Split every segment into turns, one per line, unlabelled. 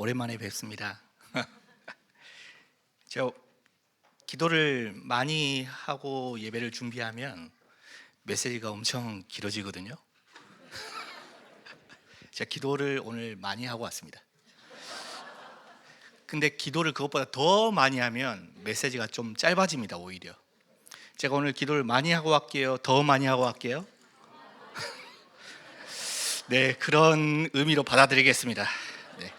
오랜만에 뵙습니다. 저 기도를 많이 하고 예배를 준비하면 메시지가 엄청 길어지거든요. 제가 기도를 오늘 많이 하고 왔습니다. 근데 기도를 그것보다 더 많이 하면 메시지가 좀 짧아집니다, 오히려. 제가 오늘 기도를 많이 하고 갈게요. 더 많이 하고 갈게요. 네, 그런 의미로 받아들이겠습니다. 네.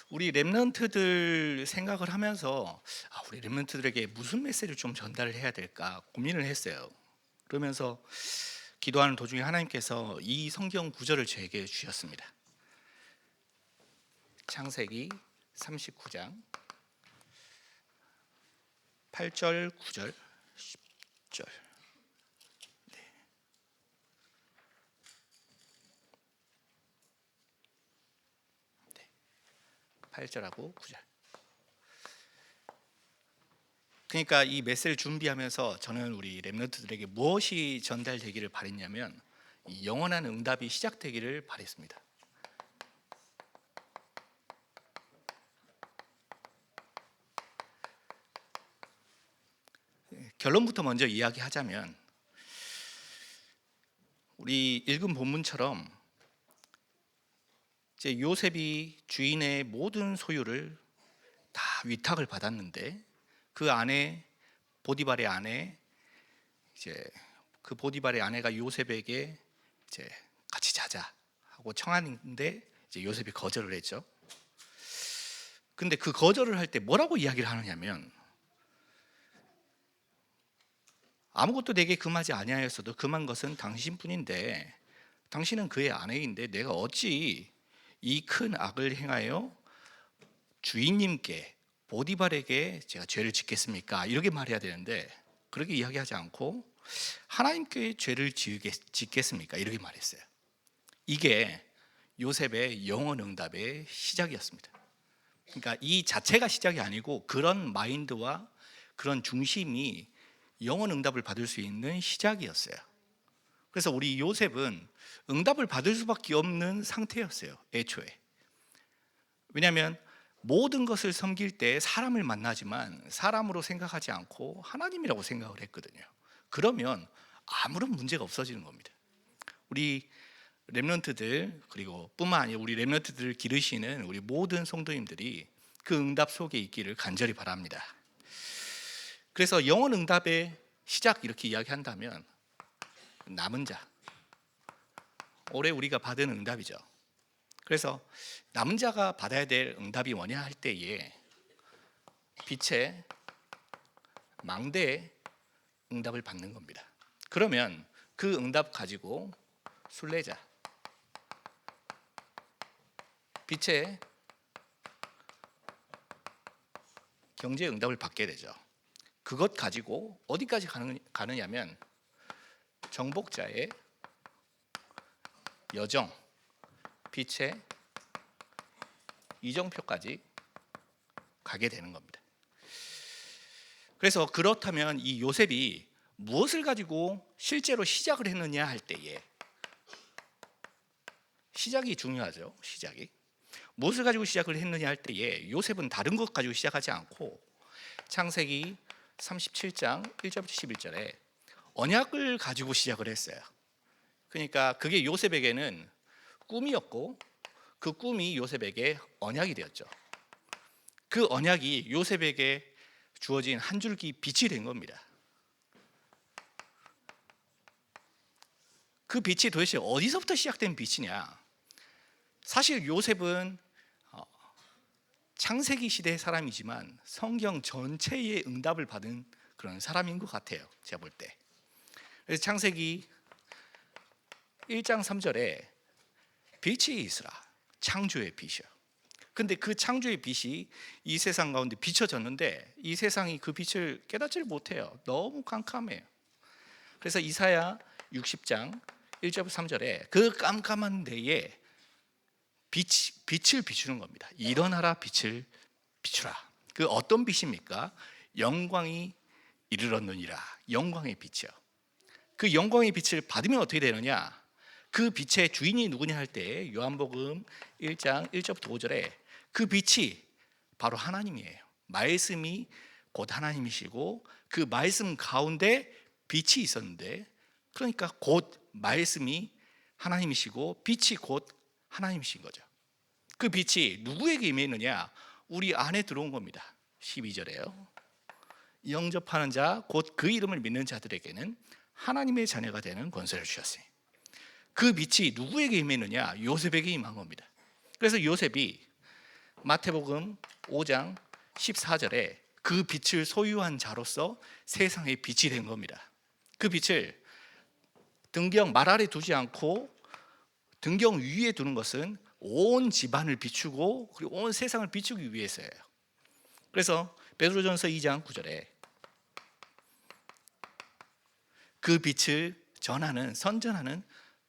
우리 랩런트들 생각을 하면서 우리 랩런트들에게 무슨 메시지를 좀 전달을 해야 될까 고민을 했어요. 그러면서 기도하는 도중에 하나님께서 이 성경 구절을 저에게 주셨습니다. 창세기 39장 8절, 9절, 10절. 8절하고 9절. 그러니까 이 메시지를 준비하면서 저는 우리 랩런트들에게 무엇이 전달되기를 바랬냐면 이 영원한 응답이 시작되기를 바랬습니다. 결론부터 먼저 이야기하자면 우리 읽은 본문처럼 이제 요셉이 주인의 모든 소유를 다 위탁을 받았는데 그 아내 보디발의 아내 이제 그 보디발의 아내가 요셉에게 이제 같이 자자 하고 청하는데 이제 요셉이 거절을 했죠. 근데 그 거절을 할 때 뭐라고 이야기를 하느냐면 아무것도 내게 금하지 아니하였어도 금한 것은 당신뿐인데 당신은 그의 아내인데 내가 어찌 이 큰 악을 행하여 주인님께 보디발에게 제가 죄를 짓겠습니까? 이렇게 말해야 되는데 그렇게 이야기하지 않고 하나님께 죄를 짓겠습니까? 이렇게 말했어요. 이게 요셉의 영원 응답의 시작이었습니다. 그러니까 이 자체가 시작이 아니고 그런 마인드와 그런 중심이 영원 응답을 받을 수 있는 시작이었어요. 그래서 우리 요셉은 응답을 받을 수밖에 없는 상태였어요, 애초에. 왜냐하면 모든 것을 섬길 때 사람을 만나지만 사람으로 생각하지 않고 하나님이라고 생각을 했거든요. 그러면 아무런 문제가 없어지는 겁니다. 우리 렘넌트들 그리고 뿐만 아니라 우리 렘넌트들을 기르시는 우리 모든 성도님들이 그 응답 속에 있기를 간절히 바랍니다. 그래서 영원 응답의 시작 이렇게 이야기한다면 남은 자, 올해 우리가 받은 응답이죠. 그래서 남은 자가 받아야 될 응답이 뭐냐 할 때에 빛의 망대의 응답을 받는 겁니다. 그러면 그 응답 가지고 순례자, 빛의 경제 응답을 받게 되죠. 그것 가지고 어디까지 가느냐면 정복자의 여정, 빛의 이정표까지 가게 되는 겁니다. 그래서 그렇다면 이 요셉이 무엇을 가지고 실제로 시작을 했느냐 할 때에 시작이 중요하죠. 시작이 무엇을 가지고 시작을 했느냐 할 때에 요셉은 다른 것 가지고 시작하지 않고 창세기 37장 1절부터 11절에 언약을 가지고 시작을 했어요. 그러니까 그게 요셉에게는 꿈이었고 그 꿈이 요셉에게 언약이 되었죠. 그 언약이 요셉에게 주어진 한 줄기 빛이 된 겁니다. 그 빛이 도대체 어디서부터 시작된 빛이냐? 사실 요셉은 창세기 시대의 사람이지만 성경 전체의 응답을 받은 그런 사람인 것 같아요. 제가 볼 때. 그래서 창세기 1장 3절에 빛이 있으라. 창조의 빛이요. 근데 그 창조의 빛이 이 세상 가운데 비춰졌는데 이 세상이 그 빛을 깨닫지를 못해요. 너무 깜깜해요. 그래서 이사야 60장 1절부터 3절에 그 깜깜한 데에 빛을 비추는 겁니다. 일어나라 빛을 비추라. 그 어떤 빛입니까? 영광이 이르렀느니라. 영광의 빛이요. 그 영광의 빛을 받으면 어떻게 되느냐? 그 빛의 주인이 누구냐 할 때 요한복음 1장 1절부터 5절에 그 빛이 바로 하나님이에요. 말씀이 곧 하나님이시고 그 말씀 가운데 빛이 있었는데, 그러니까 곧 말씀이 하나님이시고 빛이 곧 하나님이신 거죠. 그 빛이 누구에게 임했느냐? 우리 안에 들어온 겁니다. 12절에요. 영접하는 자 곧 그 이름을 믿는 자들에게는 하나님의 자녀가 되는 권세를 주셨으니. 그 빛이 누구에게 임했느냐? 요셉에게 임한 겁니다. 그래서 요셉이 마태복음 5장 14절에 그 빛을 소유한 자로서 세상의 빛이 된 겁니다. 그 빛을 등경 말 아래 두지 않고 등경 위에 두는 것은 온 집안을 비추고 그리고 온 세상을 비추기 위해서예요. 그래서 베드로전서 2장 9절에 그 빛을 전하는 선전하는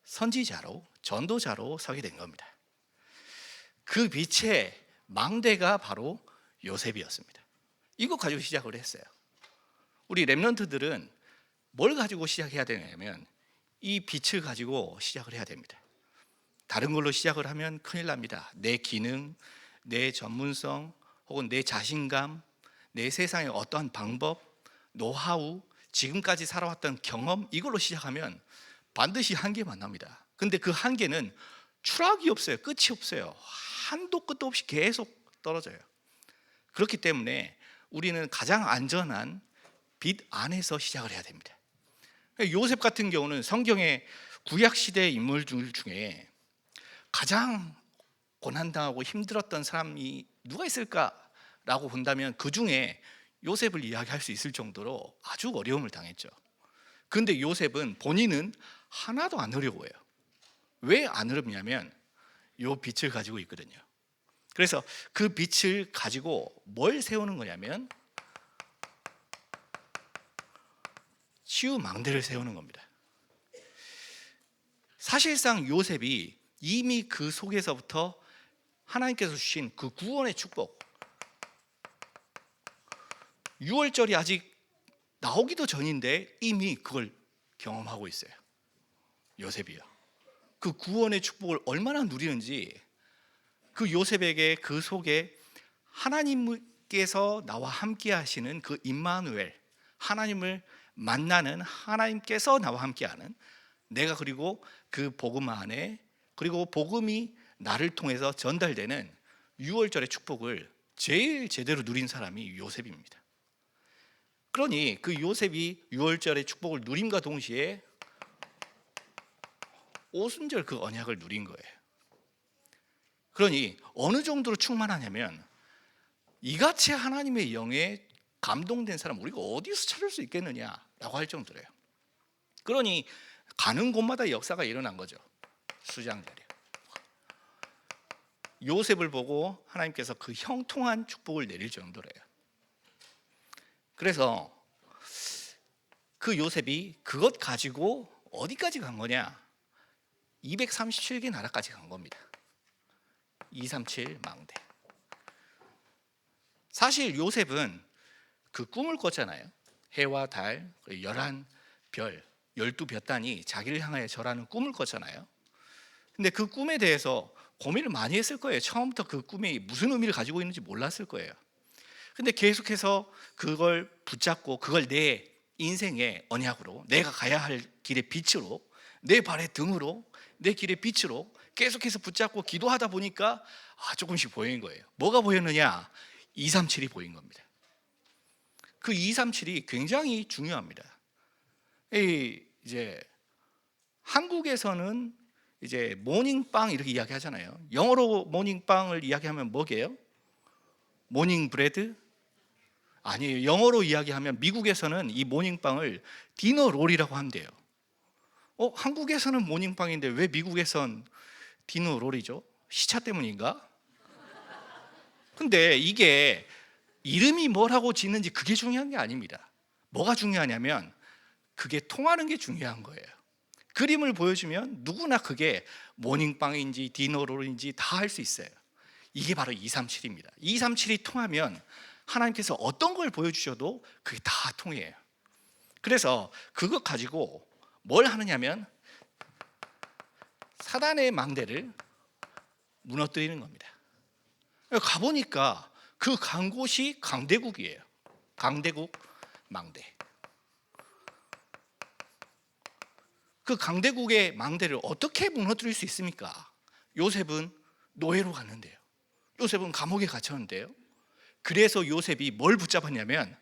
선지자로 전도자로 서게 된 겁니다. 그 빛의 망대가 바로 요셉이었습니다. 이거 가지고 시작을 했어요. 우리 렘넌트들은 뭘 가지고 시작해야 되냐면 이 빛을 가지고 시작을 해야 됩니다. 다른 걸로 시작을 하면 큰일 납니다. 내 기능, 내 전문성, 혹은 내 자신감, 내 세상의 어떠한 방법, 노하우, 지금까지 살아왔던 경험, 이걸로 시작하면 반드시 한계만 납니다. 근데 그 한계는 추락이 없어요. 끝이 없어요. 한도 끝도 없이 계속 떨어져요. 그렇기 때문에 우리는 가장 안전한 빛 안에서 시작을 해야 됩니다. 요셉 같은 경우는 성경의 구약시대 인물들 중에 가장 고난당하고 힘들었던 사람이 누가 있을까라고 본다면 그 중에 요셉을 이야기할 수 있을 정도로 아주 어려움을 당했죠. 그런데 요셉은 본인은 하나도 안 어려워해요. 왜 안 어렵냐면 요 빛을 가지고 있거든요. 그래서 그 빛을 가지고 뭘 세우는 거냐면 치유망대를 세우는 겁니다. 사실상 요셉이 이미 그 속에서부터 하나님께서 주신 그 구원의 축복, 6월절이 아직 나오기도 전인데 이미 그걸 경험하고 있어요. 요셉이요. 그 구원의 축복을 얼마나 누리는지, 그 요셉에게 그 속에 하나님께서 나와 함께 하시는 그 임마누엘, 하나님을 만나는 하나님께서 나와 함께하는 내가, 그리고 그 복음 안에, 그리고 복음이 나를 통해서 전달되는 6월절의 축복을 제일 제대로 누린 사람이 요셉입니다. 그러니 그 요셉이 6월절의 축복을 누림과 동시에 오순절 그 언약을 누린 거예요. 그러니 어느 정도로 충만하냐면 이같이 하나님의 영에 감동된 사람 우리가 어디서 찾을 수 있겠느냐라고 할 정도래요. 그러니 가는 곳마다 역사가 일어난 거죠. 수장자리요. 요셉을 보고 하나님께서 그 형통한 축복을 내릴 정도래요. 그래서 그 요셉이 그것 가지고 어디까지 간 거냐? 237개 나라까지 간 겁니다. 237 망대. 사실 요셉은 그 꿈을 꿨잖아요. 해와 달, 11별, 12볕단이 자기를 향하여 절하는 꿈을 꿨잖아요. 근데 그 꿈에 대해서 고민을 많이 했을 거예요. 처음부터 그 꿈이 무슨 의미를 가지고 있는지 몰랐을 거예요. 근데 계속해서 그걸 붙잡고 그걸 내 인생의 언약으로, 내가 가야 할 길의 빛으로, 내 발의 등으로, 내 길의 빛으로 계속해서 붙잡고 기도하다 보니까 조금씩 보이는 거예요. 뭐가 보였느냐? 237이 보인 겁니다. 그 237이 굉장히 중요합니다. 이제 한국에서는 이제 모닝빵 이렇게 이야기하잖아요. 영어로 모닝빵을 이야기하면 뭐게요? 모닝 브레드? 아니에요. 영어로 이야기하면 미국에서는 이 모닝빵을 디너 롤이라고 한대요. 한국에서는 모닝빵인데 왜 미국에선 디너 롤이죠? 시차 때문인가? 근데 이게 이름이 뭐라고 짓는지 그게 중요한 게 아닙니다. 뭐가 중요하냐면 그게 통하는 게 중요한 거예요. 그림을 보여주면 누구나 그게 모닝빵인지 디너롤인지 다 할 수 있어요. 이게 바로 237입니다. 237이 통하면 하나님께서 어떤 걸 보여주셔도 그게 다 통해요. 그래서 그것 가지고 뭘 하느냐면 사단의 망대를 무너뜨리는 겁니다. 가보니까 그 간 곳이 강대국이에요. 강대국 망대. 그 강대국의 망대를 어떻게 무너뜨릴 수 있습니까? 요셉은 노예로 갔는데요. 요셉은 감옥에 갇혔는데요. 그래서 요셉이 뭘 붙잡았냐면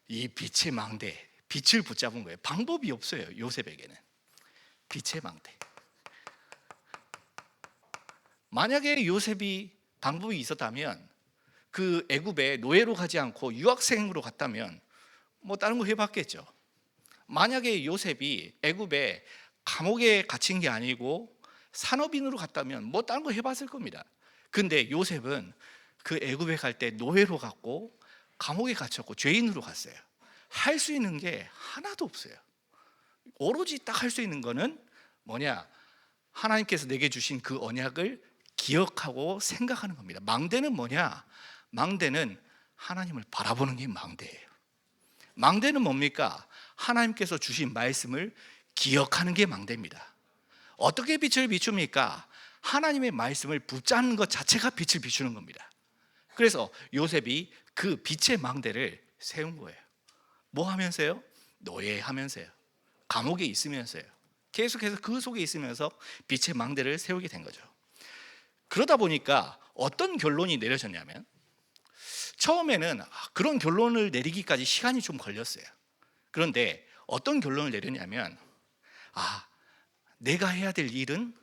이 빛의 망대, 빛을 붙잡은 거예요. 방법이 없어요. 요셉에게는 빛의 망대. 만약에 요셉이 방법이 있었다면 그 애굽에 노예로 가지 않고 유학생으로 갔다면 뭐 다른 거 해봤겠죠. 만약에 요셉이 애굽에 감옥에 갇힌 게 아니고 산업인으로 갔다면 뭐 다른 거 해봤을 겁니다. 근데 요셉은 그 애굽에 갈 때 노예로 갔고 감옥에 갇혔고 죄인으로 갔어요. 할 수 있는 게 하나도 없어요. 오로지 딱 할 수 있는 거는 뭐냐? 하나님께서 내게 주신 그 언약을 기억하고 생각하는 겁니다. 망대는 뭐냐? 망대는 하나님을 바라보는 게 망대예요. 망대는 뭡니까? 하나님께서 주신 말씀을 기억하는 게 망대입니다. 어떻게 빛을 비춥니까? 하나님의 말씀을 붙잡는 것 자체가 빛을 비추는 겁니다. 그래서 요셉이 그 빛의 망대를 세운 거예요. 뭐 하면서요? 노예하면서요. 감옥에 있으면서요. 계속해서 그 속에 있으면서 빛의 망대를 세우게 된 거죠. 그러다 보니까 어떤 결론이 내려졌냐면 처음에는 그런 결론을 내리기까지 시간이 좀 걸렸어요. 그런데 어떤 결론을 내렸냐면 내가 해야 될 일은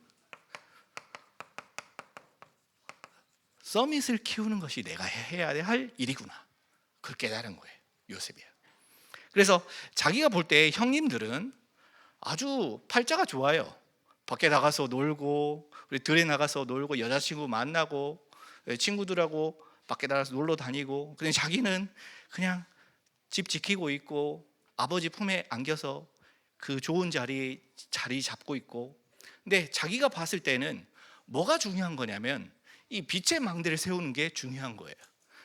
서밋을 키우는 것이 내가 해야 할 일이구나. 그걸 깨달은 거예요. 요셉이요. 그래서 자기가 볼 때 형님들은 아주 팔자가 좋아요. 밖에 나가서 놀고 우리 들에 나가서 놀고 여자친구 만나고 친구들하고 밖에 나가서 놀러 다니고 그냥 자기는 그냥 집 지키고 있고 아버지 품에 안겨서 그 좋은 자리 잡고 있고 근데 자기가 봤을 때는 뭐가 중요한 거냐면 이 빛의 망대를 세우는 게 중요한 거예요.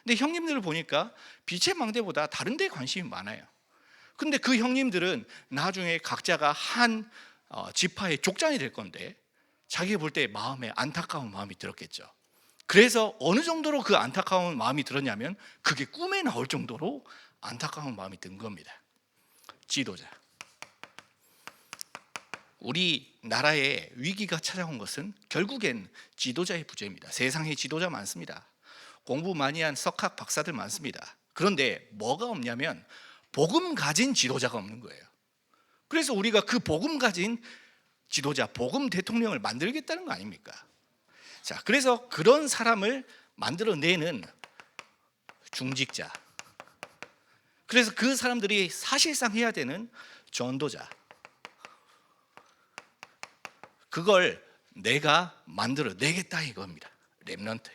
근데 형님들을 보니까 빛의 망대보다 다른 데 관심이 많아요. 근데 그 형님들은 나중에 각자가 한 지파의 족장이 될 건데 자기가 볼 때 마음에 안타까운 마음이 들었겠죠. 그래서 어느 정도로 그 안타까운 마음이 들었냐면 그게 꿈에 나올 정도로 안타까운 마음이 든 겁니다. 지도자. 우리 나라에 위기가 찾아온 것은 결국엔 지도자의 부재입니다. 세상에 지도자 많습니다. 공부 많이 한 석학 박사들 많습니다. 그런데 뭐가 없냐면 복음 가진 지도자가 없는 거예요. 그래서 우리가 그 복음 가진 지도자, 복음 대통령을 만들겠다는 거 아닙니까? 자, 그래서 그런 사람을 만들어내는 중직자. 그래서 그 사람들이 사실상 해야 되는 전도자. 그걸 내가 만들어내겠다 이겁니다. 렘넌트.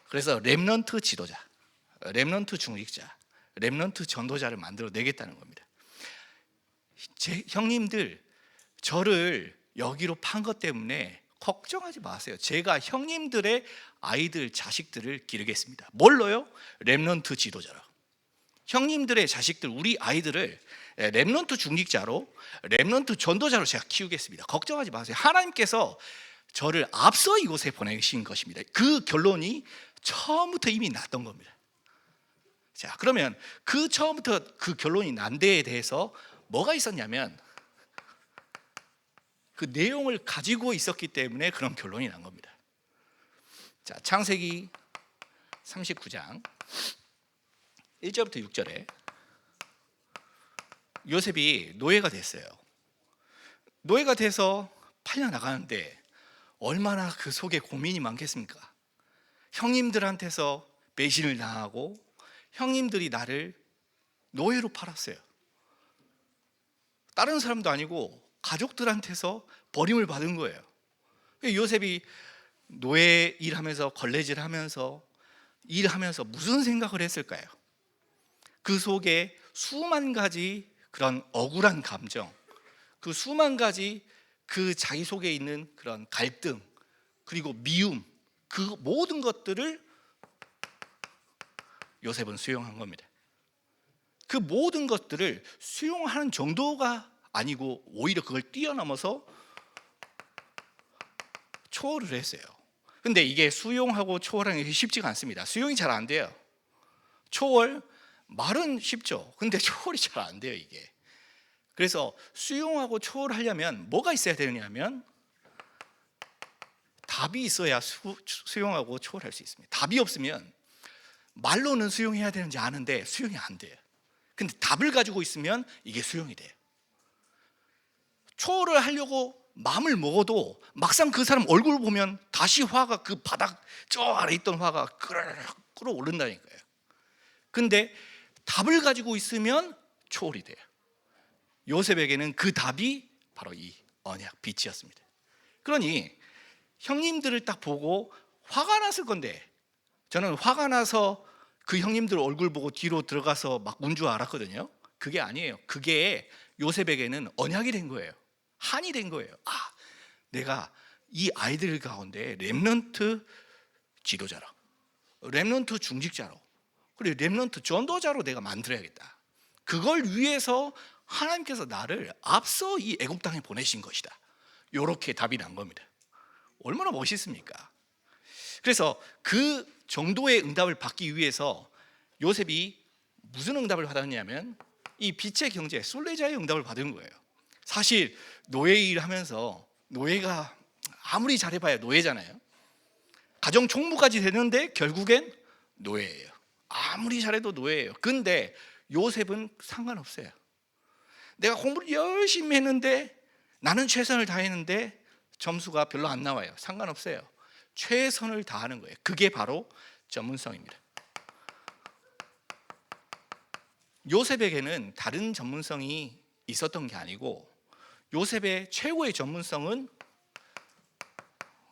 그래서 렘넌트 지도자, 렘넌트 중직자, 렘넌트 전도자를 만들어내겠다는 겁니다. 제 형님들 저를 여기로 판 것 때문에 걱정하지 마세요. 제가 형님들의 아이들 자식들을 기르겠습니다. 뭘로요? 렘넌트 지도자로. 형님들의 자식들 우리 아이들을 렘넌트 중직자로 렘넌트 전도자로 제가 키우겠습니다. 걱정하지 마세요. 하나님께서 저를 앞서 이곳에 보내신 것입니다. 그 결론이 처음부터 이미 났던 겁니다. 자, 그러면 그 처음부터 그 결론이 난 데에 대해서 뭐가 있었냐면 그 내용을 가지고 있었기 때문에 그런 결론이 난 겁니다. 자, 창세기 39장 1절부터 6절에 요셉이 노예가 됐어요. 노예가 돼서 팔려 나가는데 얼마나 그 속에 고민이 많겠습니까? 형님들한테서 배신을 당하고 형님들이 나를 노예로 팔았어요. 다른 사람도 아니고 가족들한테서 버림을 받은 거예요. 요셉이 노예 일하면서 걸레질하면서 일하면서 무슨 생각을 했을까요? 그 속에 수만 가지 그런 억울한 감정, 그 수만 가지 그 자기 속에 있는 그런 갈등 그리고 미움, 그 모든 것들을 요셉은 수용한 겁니다. 그 모든 것들을 수용하는 정도가 아니고 오히려 그걸 뛰어넘어서 초월을 했어요. 근데 이게 수용하고 초월하는 게 쉽지가 않습니다. 수용이 잘 안 돼요. 초월, 말은 쉽죠. 근데 초월이 잘 안 돼요, 이게. 그래서 수용하고 초월하려면 뭐가 있어야 되느냐면 답이 있어야 수용하고 초월할 수 있습니다. 답이 없으면 말로는 수용해야 되는지 아는데 수용이 안 돼요. 근데 답을 가지고 있으면 이게 수용이 돼요. 초월을 하려고 마음을 먹어도 막상 그 사람 얼굴 보면 다시 화가, 그 바닥 저 아래 있던 화가 끌어오른다니까요. 근데 답을 가지고 있으면 초월이 돼요. 요셉에게는 그 답이 바로 이 언약, 빛이었습니다. 그러니 형님들을 딱 보고 화가 났을 건데, 저는 화가 나서 그 형님들 얼굴 보고 뒤로 들어가서 막 운 줄 알았거든요. 그게 아니에요. 그게 요셉에게는 언약이 된 거예요. 한이 된 거예요. 아, 내가 이 아이들 가운데 렘넌트 지도자로, 렘넌트 중직자로, 그리고 렘넌트 전도자로 내가 만들어야겠다. 그걸 위해서 하나님께서 나를 앞서 이 애굽 땅에 보내신 것이다. 이렇게 답이 난 겁니다. 얼마나 멋있습니까? 그래서 그 정도의 응답을 받기 위해서 요셉이 무슨 응답을 받았냐면 이 빛의 경제, 솔레자의 응답을 받은 거예요. 사실 노예 일 하면서, 노예가 아무리 잘해봐야 노예잖아요. 가정 총무까지 되는데 결국엔 노예예요. 아무리 잘해도 노예예요. 근데 요셉은 상관없어요. 내가 공부를 열심히 했는데, 나는 최선을 다했는데 점수가 별로 안 나와요. 상관없어요. 최선을 다하는 거예요. 그게 바로 전문성입니다. 요셉에게는 다른 전문성이 있었던 게 아니고, 요셉의 최고의 전문성은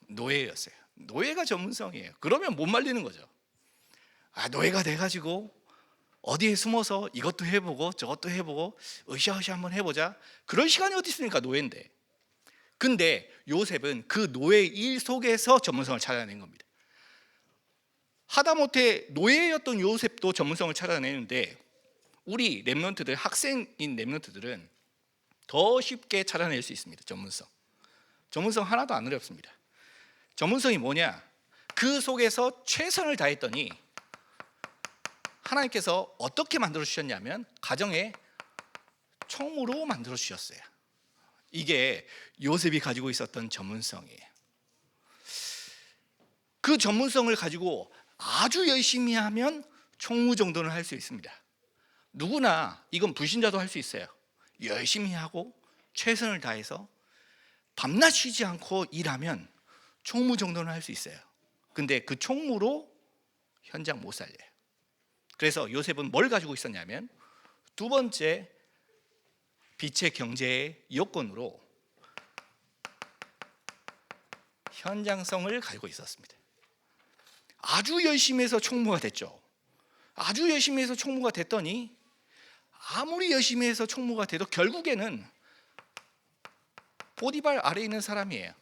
노예였어요. 노예가 전문성이에요. 그러면 못 말리는 거죠. 노예가 돼가지고 어디에 숨어서 이것도 해보고 저것도 해보고 으쌰으쌰 한번 해보자, 그럴 시간이 어디 있습니까? 노예인데. 근데 요셉은 그 노예 일 속에서 전문성을 찾아낸 겁니다. 하다못해 노예였던 요셉도 전문성을 찾아내는데, 우리 렘넌트들, 학생인 렘넌트들은 더 쉽게 찾아낼 수 있습니다. 전문성 하나도 안 어렵습니다. 전문성이 뭐냐? 그 속에서 최선을 다했더니 하나님께서 어떻게 만들어 주셨냐면 가정의 총무로 만들어 주셨어요. 이게 요셉이 가지고 있었던 전문성이에요. 그 전문성을 가지고 아주 열심히 하면 총무 정도는 할 수 있습니다. 누구나, 이건 불신자도 할 수 있어요. 열심히 하고 최선을 다해서 밤낮 쉬지 않고 일하면 총무 정도는 할 수 있어요. 근데 그 총무로 현장 못 살려요. 그래서 요셉은 뭘 가지고 있었냐면, 두 번째 빛의 경제의 여건으로 현장성을 가지고 있었습니다. 아주 열심히 해서 총무가 됐죠. 아주 열심히 해서 총무가 됐더니, 아무리 열심히 해서 총무가 돼도 결국에는 보디발 아래에 있는 사람이에요.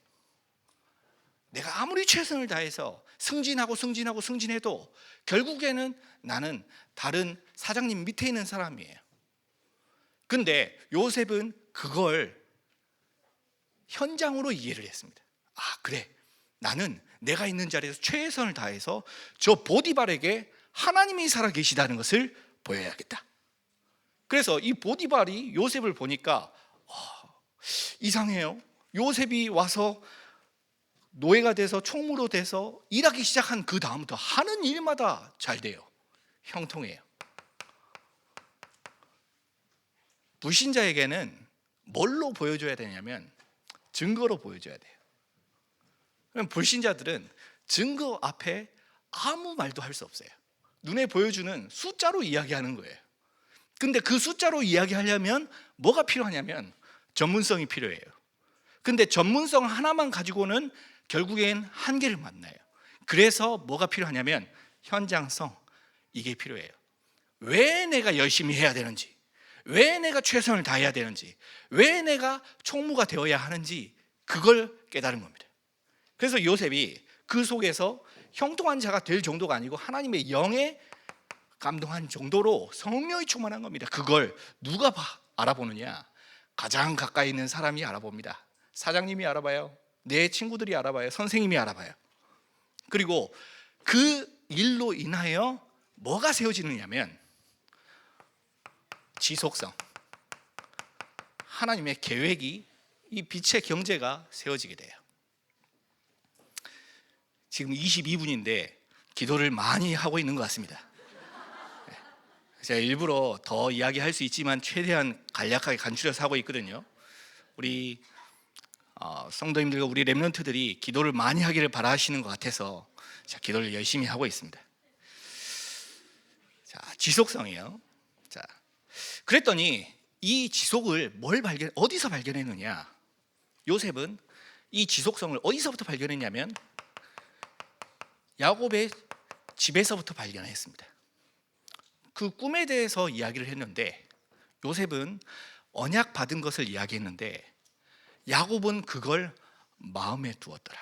내가 아무리 최선을 다해서 승진해도 결국에는 나는 다른 사장님 밑에 있는 사람이에요. 근데 요셉은 그걸 현장으로 이해를 했습니다. 그래, 나는 내가 있는 자리에서 최선을 다해서 저 보디발에게 하나님이 살아계시다는 것을 보여야겠다. 그래서 이 보디발이 요셉을 보니까 이상해요. 요셉이 와서 노예가 돼서 총무로 돼서 일하기 시작한 그 다음부터 하는 일마다 잘 돼요. 형통해요. 불신자에게는 뭘로 보여줘야 되냐면 증거로 보여줘야 돼요. 그럼 불신자들은 증거 앞에 아무 말도 할 수 없어요. 눈에 보여주는 숫자로 이야기하는 거예요. 근데 그 숫자로 이야기하려면 뭐가 필요하냐면 전문성이 필요해요. 근데 전문성 하나만 가지고는 결국엔 한계를 만나요. 그래서 뭐가 필요하냐면 현장성, 이게 필요해요. 왜 내가 열심히 해야 되는지, 왜 내가 최선을 다해야 되는지, 왜 내가 총무가 되어야 하는지, 그걸 깨달은 겁니다. 그래서 요셉이 그 속에서 형통한 자가 될 정도가 아니고 하나님의 영의 감동한 정도로 성령이 충만한 겁니다. 그걸 누가 알아보느냐? 가장 가까이 있는 사람이 알아봅니다. 사장님이 알아봐요. 내 친구들이 알아봐요. 선생님이 알아봐요. 그리고 그 일로 인하여 뭐가 세워지느냐면 지속성, 하나님의 계획이, 이 빛의 경제가 세워지게 돼요. 지금 22분인데 기도를 많이 하고 있는 것 같습니다. 제가 일부러 더 이야기할 수 있지만 최대한 간략하게 간추려서 하고 있거든요. 우리 성도님들과 우리 렘넌트들이 기도를 많이 하기를 바라시는 것 같아서 자, 기도를 열심히 하고 있습니다. 자, 지속성이에요. 자, 그랬더니 이 지속을 어디서 발견했느냐? 요셉은 이 지속성을 어디서부터 발견했냐면 야곱의 집에서부터 발견했습니다. 그 꿈에 대해서 이야기를 했는데 요셉은 언약 받은 것을 이야기했는데 야곱은 그걸 마음에 두었더라.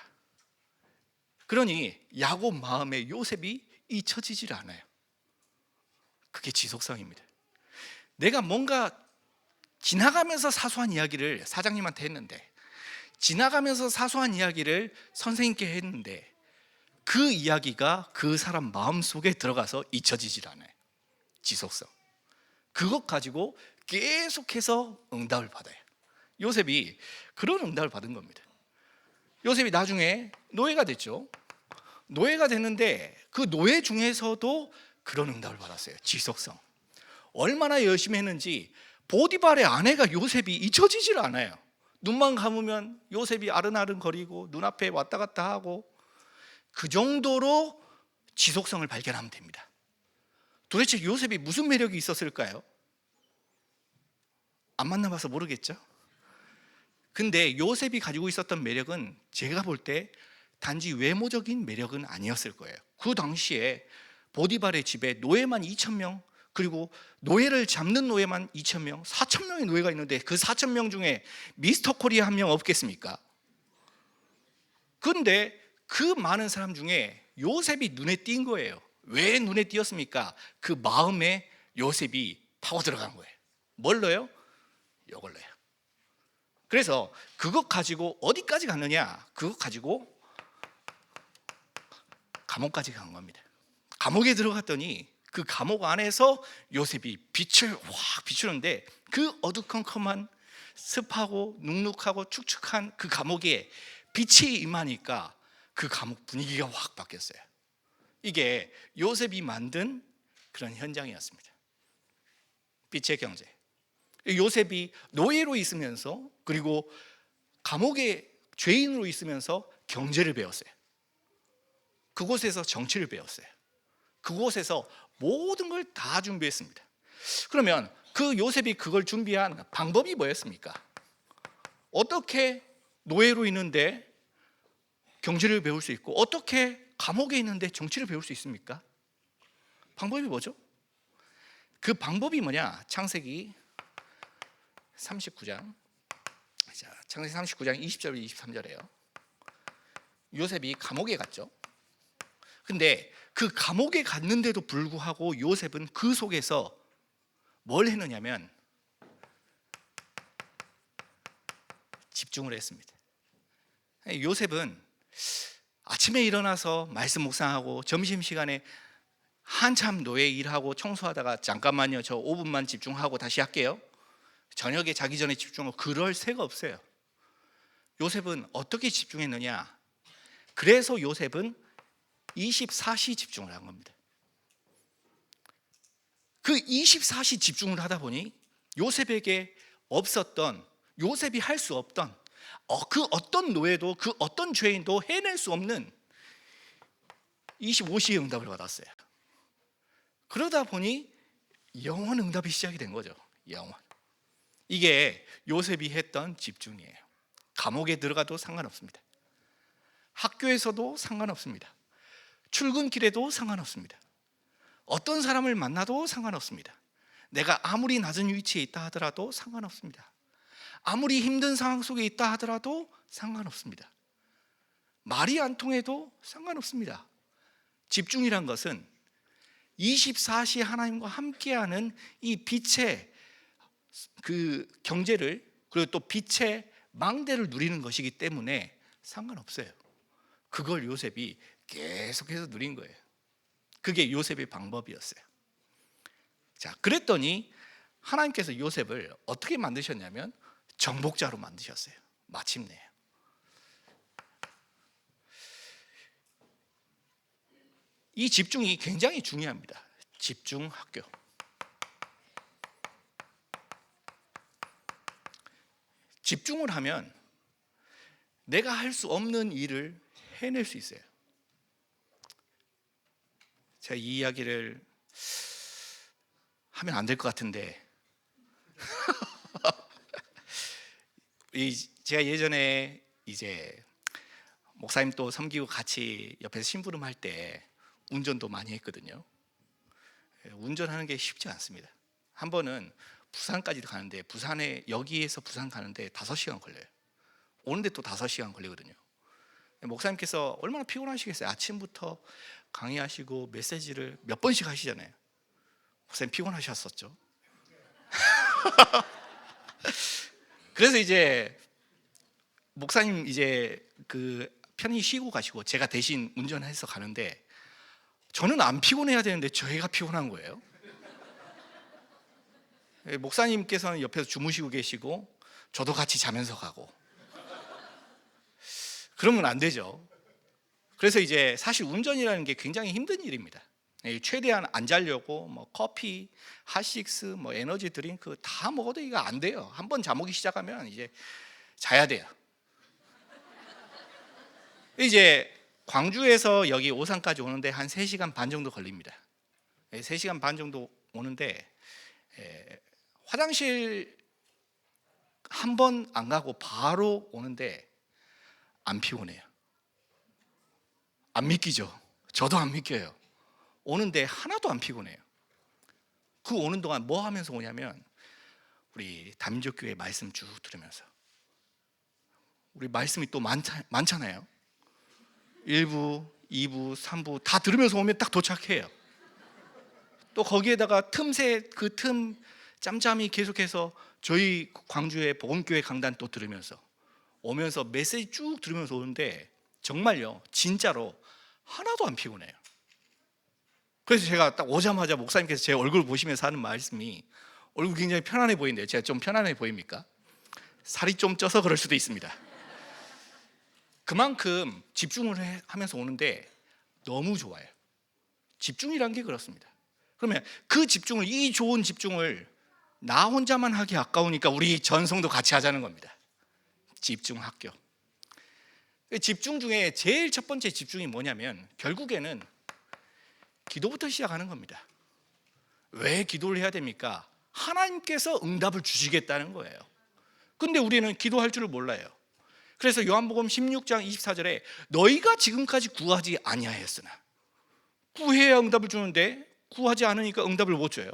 그러니 야곱 마음에 요셉이 잊혀지질 않아요. 그게 지속성입니다. 내가 뭔가 지나가면서 사소한 이야기를 사장님한테 했는데, 지나가면서 사소한 이야기를 선생님께 했는데 그 이야기가 그 사람 마음속에 들어가서 잊혀지질 않아요. 지속성. 그것 가지고 계속해서 응답을 받아요. 요셉이 그런 응답을 받은 겁니다. 요셉이 나중에 노예가 됐죠. 노예가 됐는데 그 노예 중에서도 그런 응답을 받았어요. 지속성. 얼마나 열심히 했는지 보디발의 아내가 요셉이 잊혀지질 않아요. 눈만 감으면 요셉이 아른아른거리고 눈앞에 왔다 갔다 하고, 그 정도로 지속성을 발견하면 됩니다. 도대체 요셉이 무슨 매력이 있었을까요? 안 만나봐서 모르겠죠? 근데 요셉이 가지고 있었던 매력은 제가 볼 때 단지 외모적인 매력은 아니었을 거예요. 그 당시에 보디발의 집에 노예만 2,000명, 그리고 노예를 잡는 노예만 2,000명, 4,000명의 노예가 있는데 그 4,000명 중에 미스터 코리아 한 명 없겠습니까? 그런데 그 많은 사람 중에 요셉이 눈에 띈 거예요. 왜 눈에 띄었습니까? 그 마음에 요셉이 파고 들어간 거예요. 뭘로요? 이걸로요. 그래서 그것 가지고 어디까지 갔느냐? 그것 가지고 감옥까지 간 겁니다. 감옥에 들어갔더니 그 감옥 안에서 요셉이 빛을 확 비추는데 그 어두컴컴한 습하고 눅눅하고 축축한 그 감옥에 빛이 임하니까 그 감옥 분위기가 확 바뀌었어요. 이게 요셉이 만든 그런 현장이었습니다. 빛의 경제. 요셉이 노예로 있으면서 그리고 감옥의 죄인으로 있으면서 경제를 배웠어요. 그곳에서 정치를 배웠어요. 그곳에서 모든 걸 다 준비했습니다. 그러면 그 요셉이 그걸 준비한 방법이 뭐였습니까? 어떻게 노예로 있는데 경제를 배울 수 있고 어떻게 감옥에 있는데 정치를 배울 수 있습니까? 방법이 뭐죠? 그 방법이 뭐냐? 창세기 39장. 자, 창세기 39장 20절 23절이에요. 요셉이 감옥에 갔죠. 근데 그 감옥에 갔는데도 불구하고 요셉은 그 속에서 뭘 했느냐면 집중을 했습니다. 요셉은 아침에 일어나서 말씀 묵상하고 점심시간에 한참 노예 일하고 청소하다가 잠깐만요, 저 5분만 집중하고 다시 할게요. 저녁에 자기 전에 집중하고 그럴 새가 없어요. 요셉은 어떻게 집중했느냐? 그래서 요셉은 24시 집중을 한 겁니다. 그 24시 집중을 하다 보니 요셉에게 없었던, 요셉이 할 수 없던 그 어떤 노예도 그 어떤 죄인도 해낼 수 없는 25시의 응답을 받았어요. 그러다 보니 영원 응답이 시작이 된 거죠. 영원. 이게 요셉이 했던 집중이에요. 감옥에 들어가도 상관없습니다. 학교에서도 상관없습니다. 출근길에도 상관없습니다. 어떤 사람을 만나도 상관없습니다. 내가 아무리 낮은 위치에 있다 하더라도 상관없습니다. 아무리 힘든 상황 속에 있다 하더라도 상관없습니다. 말이 안 통해도 상관없습니다. 집중이란 것은 24시 하나님과 함께하는 이 빛의 그 경제를, 그리고 또 빛의 망대를 누리는 것이기 때문에 상관없어요. 그걸 요셉이 계속해서 누린 거예요. 그게 요셉의 방법이었어요. 자, 그랬더니 하나님께서 요셉을 어떻게 만드셨냐면 정복자로 만드셨어요. 마침내. 이 집중이 굉장히 중요합니다. 집중 학교. 집중을 하면 내가 할 수 없는 일을 해낼 수 있어요. 제가 이 이야기를 하면 안 될 것 같은데 제가 예전에 이제 목사님 또 섬기고 같이 옆에서 심부름할 때 운전도 많이 했거든요. 운전하는 게 쉽지 않습니다. 한 번은 부산까지도 가는데, 부산에, 여기에서 부산 가는데 5시간 걸려요. 오는데 또 5시간 걸리거든요. 목사님께서 얼마나 피곤하시겠어요. 아침부터 강의하시고 메시지를 몇 번씩 하시잖아요. 목사님 피곤하셨었죠. 그래서 이제 목사님 이제 그 편히 쉬고 가시고 제가 대신 운전해서 가는데, 저는 안 피곤해야 되는데 저희가 피곤한 거예요. 목사님께서는 옆에서 주무시고 계시고 저도 같이 자면서 가고, 그러면 안 되죠. 그래서 이제 사실 운전이라는 게 굉장히 힘든 일입니다. 최대한 안 자려고 뭐 커피, 핫식스, 뭐 에너지 드링크 다 먹어도 이거 안 돼요. 한번 잠오기 시작하면 이제 자야 돼요. 이제 광주에서 여기 오산까지 오는데 한 3시간 반 정도 걸립니다. 3시간 반 정도 오는데 화장실 한 번 안 가고 바로 오는데 안 피곤해요. 안 믿기죠? 저도 안 믿겨요. 오는데 하나도 안 피곤해요. 그 오는 동안 뭐 하면서 오냐면 우리 다민족교회 말씀 쭉 들으면서, 우리 말씀이 또 많잖아요. 1부, 2부, 3부 다 들으면서 오면 딱 도착해요. 또 거기에다가 틈새 그 틈 짬짬이 계속해서 저희 광주의 복음교회 강단 또 들으면서 오면서 메시지 쭉 들으면서 오는데 정말요, 진짜로 하나도 안 피곤해요. 그래서 제가 딱 오자마자 목사님께서 제 얼굴 보시면서 하는 말씀이, 얼굴 굉장히 편안해 보이는데요. 제가 좀 편안해 보입니까? 살이 좀 쪄서 그럴 수도 있습니다. 그만큼 집중을 하면서 오는데 너무 좋아요. 집중이란 게 그렇습니다. 그러면 그 집중을, 이 좋은 집중을 나 혼자만 하기 아까우니까 우리 전성도 같이 하자는 겁니다. 집중 학교. 집중 중에 제일 첫 번째 집중이 뭐냐면 결국에는 기도부터 시작하는 겁니다. 왜 기도를 해야 됩니까? 하나님께서 응답을 주시겠다는 거예요. 근데 우리는 기도할 줄을 몰라요. 그래서 요한복음 16장 24절에 너희가 지금까지 구하지 아니하였으나, 구해야 응답을 주는데 구하지 않으니까 응답을 못 줘요.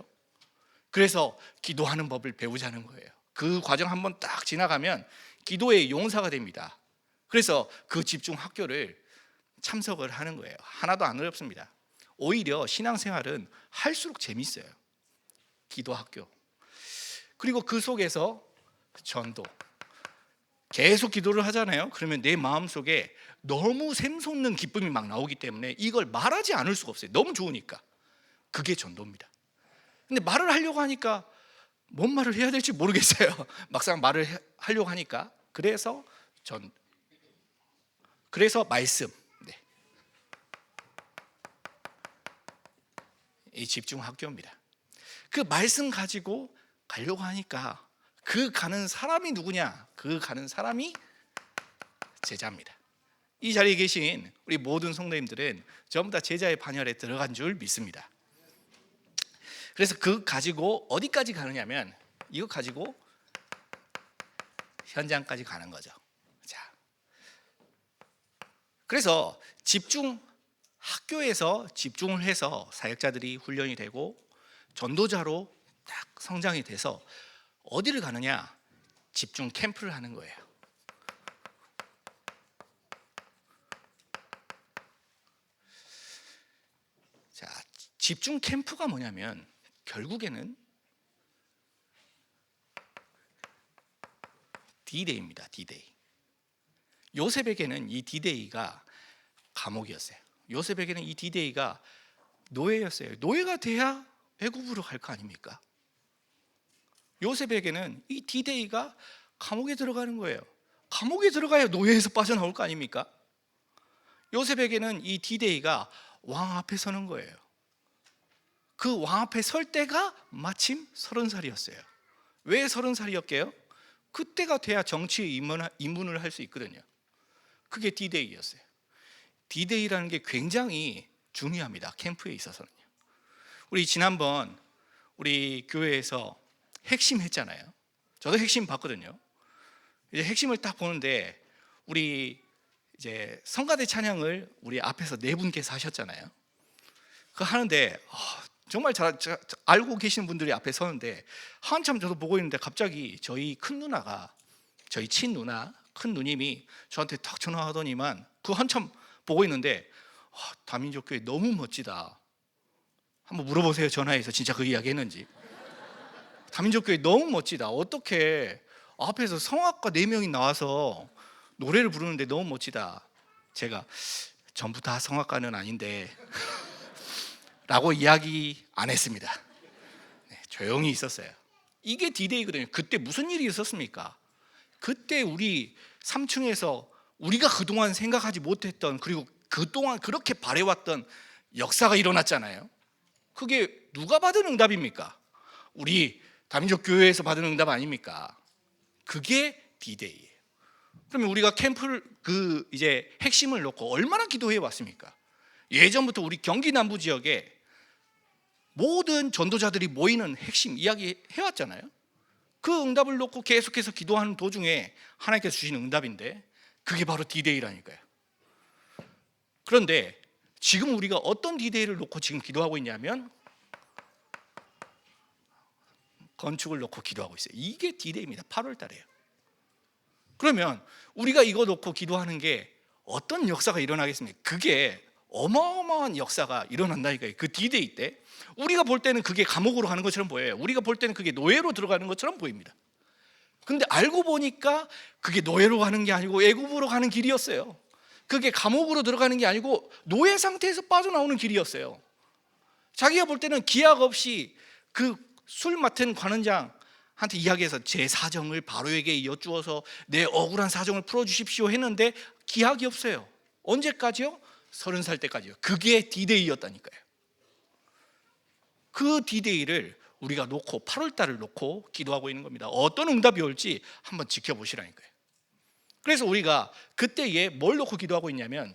그래서 기도하는 법을 배우자는 거예요. 그 과정 한번 딱 지나가면 기도의 용사가 됩니다. 그래서 그 집중 학교를 참석을 하는 거예요. 하나도 안 어렵습니다. 오히려 신앙생활은 할수록 재밌어요. 기도 학교. 그리고 그 속에서 전도. 계속 기도를 하잖아요. 그러면 내 마음속에 너무 샘솟는 기쁨이 막 나오기 때문에 이걸 말하지 않을 수가 없어요. 너무 좋으니까. 그게 전도입니다. 근데 말을 하려고 하니까 뭔 말을 해야 될지 모르겠어요. 막상 말을 하려고 하니까. 그래서 말씀. 네. 이 집중 학교입니다. 그 말씀 가지고 가려고 하니까 그 가는 사람이 누구냐? 그 가는 사람이 제자입니다. 이 자리에 계신 우리 모든 성도님들은 전부 다 제자의 반열에 들어간 줄 믿습니다. 그래서 그 가지고 어디까지 가느냐면 이거 가지고 현장까지 가는 거죠. 자, 그래서 집중 학교에서 집중을 해서 사역자들이 훈련이 되고 전도자로 딱 성장이 돼서 어디를 가느냐? 집중 캠프를 하는 거예요. 자, 집중 캠프가 뭐냐면 결국에는 D-Day입니다. D-Day. 요셉에게는 이 D-Day가 감옥이었어요. 요셉에게는 이 D-Day가 노예였어요. 노예가 돼야 애굽으로 갈 거 아닙니까? 요셉에게는 이 D-Day가 감옥에 들어가는 거예요. 감옥에 들어가야 노예에서 빠져나올 거 아닙니까? 요셉에게는 이 D-Day가 왕 앞에 서는 거예요. 그 왕 앞에 설 때가 마침 30살이었어요. 왜 30살이었게요? 그때가 돼야 정치에 입문을 할 수 있거든요. 그게 D-Day였어요. D-Day라는 게 굉장히 중요합니다. 캠프에 있어서는요. 우리 지난번 우리 교회에서 핵심 했잖아요. 저도 핵심 봤거든요. 이제 핵심을 딱 보는데 우리 이제 성가대 찬양을 우리 앞에서 네 분께서 하셨잖아요. 그거 하는데 정말 알고 계시는 분들이 앞에 서는데 한참 저도 보고 있는데 갑자기 저희 큰 누나가, 저희 친누나 큰 누님이 저한테 탁 전화하더니만 그 한참 보고 있는데 다민족교회 너무 멋지다. 한번 물어보세요. 전화해서 진짜 그 이야기 했는지. 다민족교회 너무 멋지다. 어떻게 앞에서 성악가 4명이 나와서 노래를 부르는데 너무 멋지다. 제가 전부 다 성악가는 아닌데 라고 이야기 안 했습니다. 네, 조용히 있었어요. 이게 D-Day거든요. 그때 무슨 일이 있었습니까? 그때 우리 3층에서 우리가 그동안 생각하지 못했던, 그리고 그동안 그렇게 바래왔던 역사가 일어났잖아요. 그게 누가 받은 응답입니까? 우리 다민족 교회에서 받은 응답 아닙니까? 그게 D-Day예요. 그러면 우리가 캠프를 이제 핵심을 놓고 얼마나 기도해 왔습니까? 예전부터 우리 경기 남부 지역에 모든 전도자들이 모이는 핵심 이야기 해왔잖아요. 그 응답을 놓고 계속해서 기도하는 도중에 하나님께서 주신 응답인데 그게 바로 D-Day라니까요. 그런데 지금 우리가 어떤 D-Day를 놓고 지금 기도하고 있냐면 건축을 놓고 기도하고 있어요. 이게 D-Day입니다. 8월 달에요. 그러면 우리가 이거 놓고 기도하는 게 어떤 역사가 일어나겠습니까? 그게 어마어마한 역사가 일어난다니까요. 그 D-Day 때 우리가 볼 때는 그게 감옥으로 가는 것처럼 보여요. 우리가 볼 때는 그게 노예로 들어가는 것처럼 보입니다. 근데 알고 보니까 그게 노예로 가는 게 아니고 애굽으로 가는 길이었어요. 그게 감옥으로 들어가는 게 아니고 노예 상태에서 빠져나오는 길이었어요. 자기가 볼 때는 기약 없이 그 술 맡은 관원장한테 이야기해서 제 사정을 바로에게 여쭈어서 내 억울한 사정을 풀어주십시오 했는데 기약이 없어요. 언제까지요? 30살 때까지요. 그게 D-Day였다니까요. 그 D-Day를 우리가 놓고 8월 달을 놓고 기도하고 있는 겁니다. 어떤 응답이 올지 한번 지켜보시라니까요. 그래서 우리가 그때에 뭘 놓고 기도하고 있냐면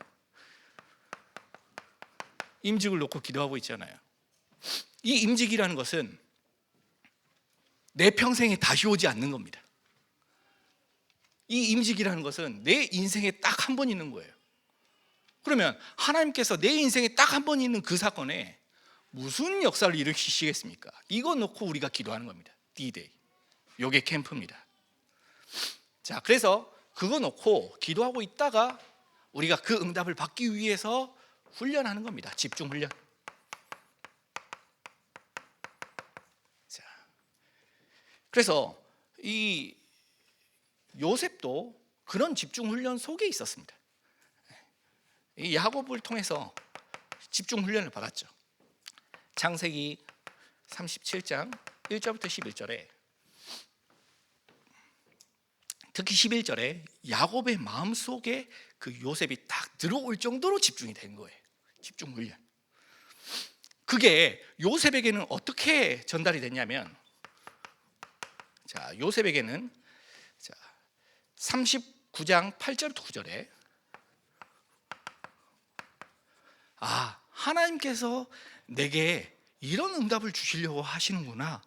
임직을 놓고 기도하고 있잖아요. 이 임직이라는 것은 내 평생에 다시 오지 않는 겁니다. 이 임직이라는 것은 내 인생에 딱 한 번 있는 거예요. 그러면 하나님께서 내 인생에 딱 한 번 있는 그 사건에 무슨 역사를 일으키시겠습니까? 이거 놓고 우리가 기도하는 겁니다. D-Day. 요게 캠프입니다. 자, 그래서 그거 놓고 기도하고 있다가 우리가 그 응답을 받기 위해서 훈련하는 겁니다. 집중 훈련. 자, 그래서 이 요셉도 그런 집중 훈련 속에 있었습니다. 이 야곱을 통해서 집중 훈련을 받았죠. 창세기 37장 1절부터 11절에 특히 11절에 야곱의 마음속에 그 요셉이 딱 들어올 정도로 집중이 된 거예요. 집중 훈련. 그게 요셉에게는 어떻게 전달이 됐냐면, 자, 요셉에게는 39장 8절부터 9절에 하나님께서 내게 이런 응답을 주시려고 하시는구나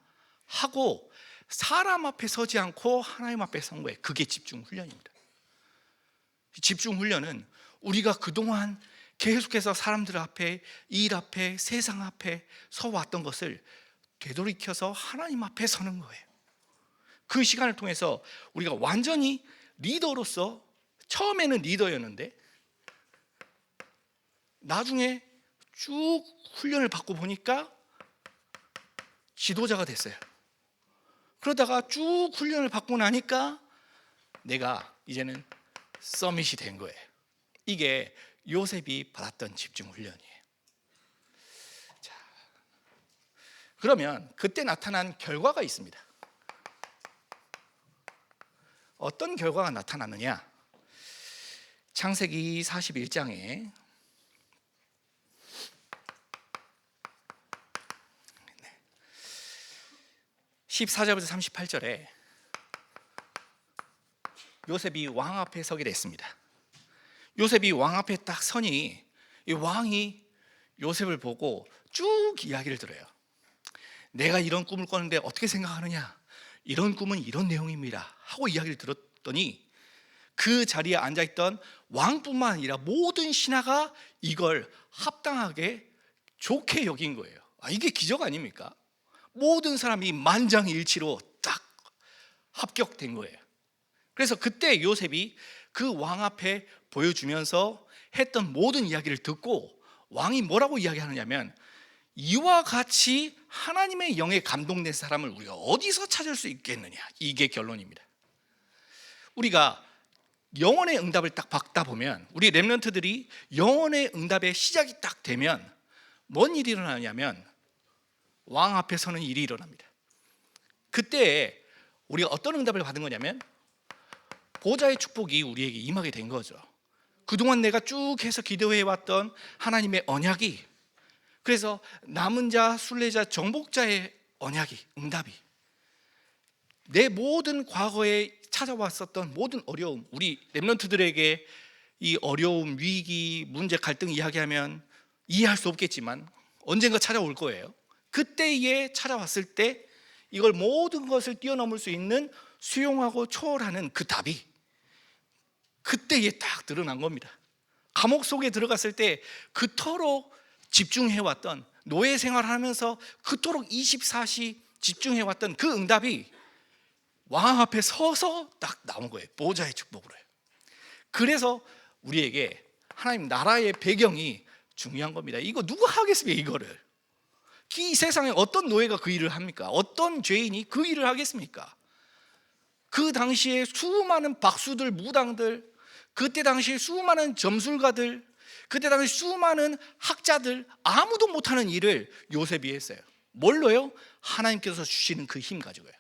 하고 사람 앞에 서지 않고 하나님 앞에 선 거예요. 그게 집중 훈련입니다. 집중 훈련은 우리가 그동안 계속해서 사람들 앞에, 일 앞에, 세상 앞에 서왔던 것을 되돌이켜서 하나님 앞에 서는 거예요. 그 시간을 통해서 우리가 완전히 리더로서, 처음에는 리더였는데 나중에 쭉 훈련을 받고 보니까 지도자가 됐어요. 그러다가 쭉 훈련을 받고 나니까 내가 이제는 서밋이 된 거예요. 이게 요셉이 받았던 집중 훈련이에요. 자, 그러면 그때 나타난 결과가 있습니다. 어떤 결과가 나타나느냐? 창세기 41장에 14절부터 38절에 요셉이 왕 앞에 서게 됐습니다. 요셉이 왕 앞에 딱 서니 이 왕이 요셉을 보고 쭉 이야기를 들어요. 내가 이런 꿈을 꿨는데 어떻게 생각하느냐? 이런 꿈은 이런 내용입니다 하고 이야기를 들었더니 그 자리에 앉아있던 왕뿐만 아니라 모든 신하가 이걸 합당하게 좋게 여긴 거예요. 이게 기적 아닙니까? 모든 사람이 만장일치로 딱 합격된 거예요. 그래서 그때 요셉이 그 왕 앞에 보여주면서 했던 모든 이야기를 듣고 왕이 뭐라고 이야기하느냐면, 이와 같이 하나님의 영에 감동된 사람을 우리가 어디서 찾을 수 있겠느냐, 이게 결론입니다. 우리가 영혼의 응답을 딱 받다 보면, 우리 렘넌트들이 영혼의 응답의 시작이 딱 되면 뭔 일이 일어나냐면 왕 앞에 서는 일이 일어납니다. 그때 우리가 어떤 응답을 받은 거냐면 보좌의 축복이 우리에게 임하게 된 거죠. 그동안 내가 쭉 해서 기도해왔던 하나님의 언약이, 그래서 남은 자, 순례자, 정복자의 언약이, 응답이, 내 모든 과거에 찾아왔었던 모든 어려움, 우리 렘넌트들에게 이 어려움, 위기, 문제, 갈등 이야기하면 이해할 수 없겠지만 언젠가 찾아올 거예요. 그때에 찾아왔을 때 이걸 모든 것을 뛰어넘을 수 있는 수용하고 초월하는 그 답이 그때에 딱 드러난 겁니다. 감옥 속에 들어갔을 때 그토록 집중해왔던, 노예 생활하면서 그토록 24시 집중해왔던 그 응답이 왕 앞에 서서 딱 나온 거예요. 보좌의 축복으로요. 그래서 우리에게 하나님 나라의 배경이 중요한 겁니다. 이거 누가 하겠습니까? 이거를 이 세상에 어떤 노예가 그 일을 합니까? 어떤 죄인이 그 일을 하겠습니까? 그 당시에 수많은 박수들, 무당들, 그때 당시에 수많은 점술가들, 그때 당시 수많은 학자들, 아무도 못하는 일을 요셉이 했어요. 뭘로요? 하나님께서 주시는 그 힘 가지고요.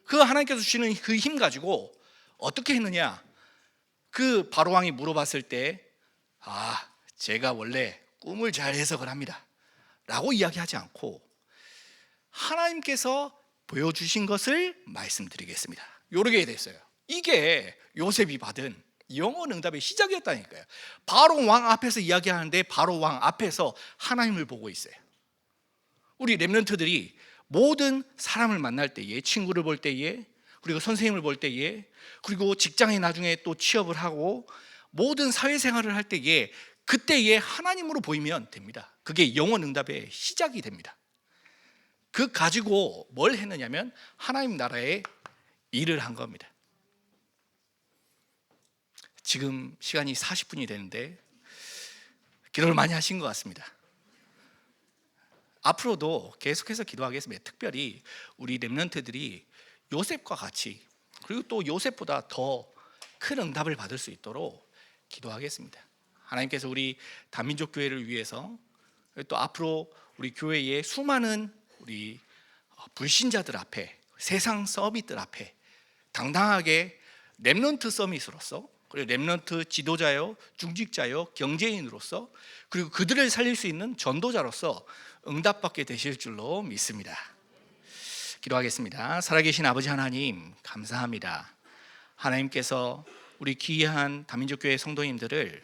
그 하나님께서 주시는 그 힘 가지고 어떻게 했느냐? 그 바로왕이 물어봤을 때, 제가 원래 꿈을 잘 해석을 합니다 라고 이야기하지 않고 하나님께서 보여주신 것을 말씀드리겠습니다, 요렇게 됐어요. 이게 요셉이 받은 영혼 응답의 시작이었다니까요. 바로 왕 앞에서 이야기하는데 바로 왕 앞에서 하나님을 보고 있어요. 우리 렘넌트들이 모든 사람을 만날 때에, 친구를 볼 때에, 그리고 선생님을 볼 때에, 그리고 직장에 나중에 또 취업을 하고 모든 사회생활을 할 때에 그때에 하나님으로 보이면 됩니다. 그게 영혼 응답의 시작이 됩니다. 그 가지고 뭘 했느냐면 하나님 나라의 일을 한 겁니다. 지금 시간이 40분이 되는데 기도를 많이 하신 것 같습니다. 앞으로도 계속해서 기도하겠습니다. 특별히 우리 렘넌트들이 요셉과 같이, 그리고 또 요셉보다 더 큰 응답을 받을 수 있도록 기도하겠습니다. 하나님께서 우리 다민족 교회를 위해서, 또 앞으로 우리 교회의 수많은 우리 불신자들 앞에, 세상 서밋들 앞에 당당하게 렘넌트 서밋으로서, 그리고 렘넌트 지도자요, 중직자요, 경제인으로서, 그리고 그들을 살릴 수 있는 전도자로서 응답받게 되실 줄로 믿습니다. 기도하겠습니다. 살아계신 아버지 하나님, 감사합니다. 하나님께서 우리 귀한 다민족교회 성도님들을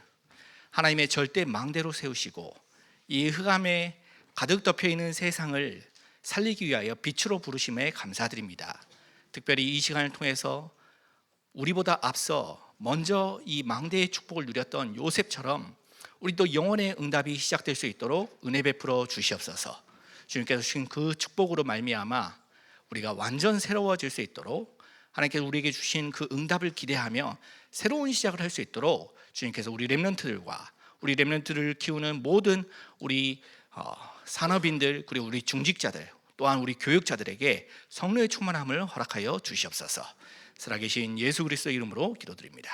하나님의 절대 망대로 세우시고 이 흑암에 가득 덮여있는 세상을 살리기 위하여 빛으로 부르심에 감사드립니다. 특별히 이 시간을 통해서 우리보다 앞서 먼저 이 망대의 축복을 누렸던 요셉처럼 우리도 영혼의 응답이 시작될 수 있도록 은혜 베풀어 주시옵소서. 주님께서 주신 그 축복으로 말미암아 우리가 완전 새로워질 수 있도록, 하나님께서 우리에게 주신 그 응답을 기대하며 새로운 시작을 할 수 있도록 주님께서 우리 렘넌트들과 우리 렘넌트를 키우는 모든 우리 산업인들, 그리고 우리 중직자들, 또한 우리 교육자들에게 성령의 충만함을 허락하여 주시옵소서. 살아계신 예수 그리스도의 이름으로 기도드립니다.